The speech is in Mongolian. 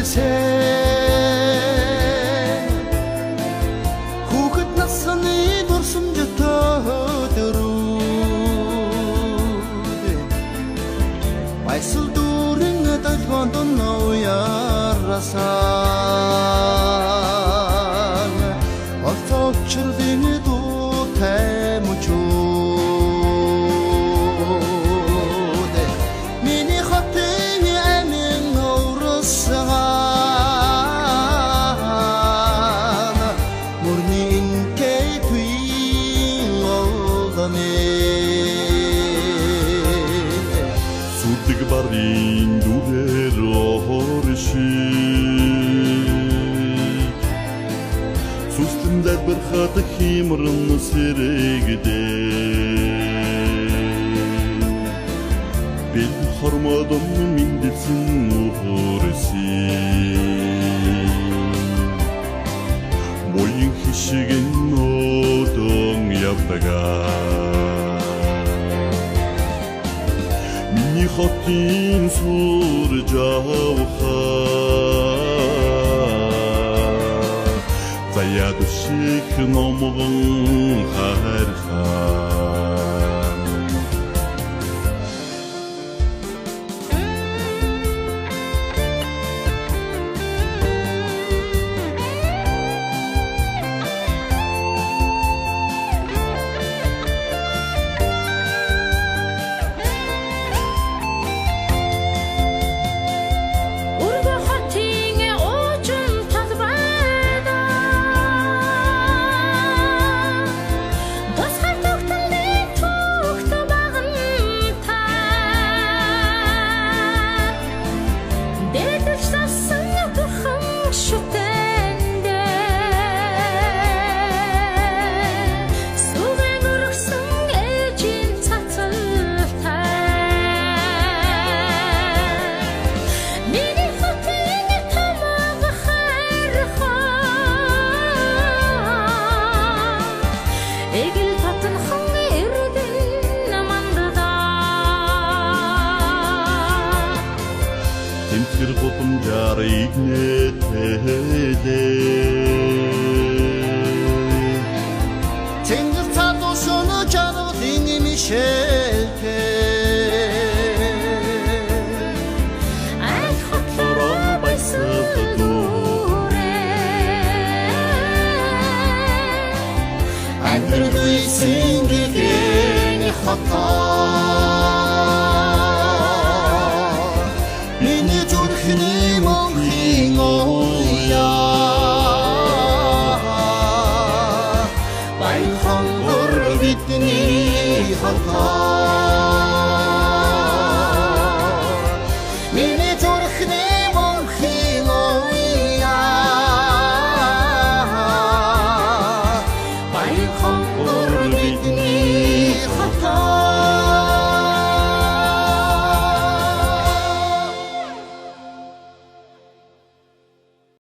билсең хүүхэд насны дурсамж төдөрүүд баясал дүүрэн долгоонд ноёрасан олцовчрын дуутай мөчүүд миний хотын амин орсон мөрний кэтвийн олдоны сүдэг барын дүрээр орши сүстэмдэр бэрхат химрэн сэрэгдээ бэл хормодон миндэлсэн ухорси моин хишигэн нодон явдагаа миний хотын сур жавхаа заяад шиг номгон хайрхаа Тэмцэр гудамжаар игнэтэлээ Тэнгэр цаадуусан жаргалын мишэлтэй Айлх хотлороо баясал дүүрээ Амьдралгүй сингэгэн хотоо Миний зүрхний мөнхийн ояа Баян хонгор бидний хотоо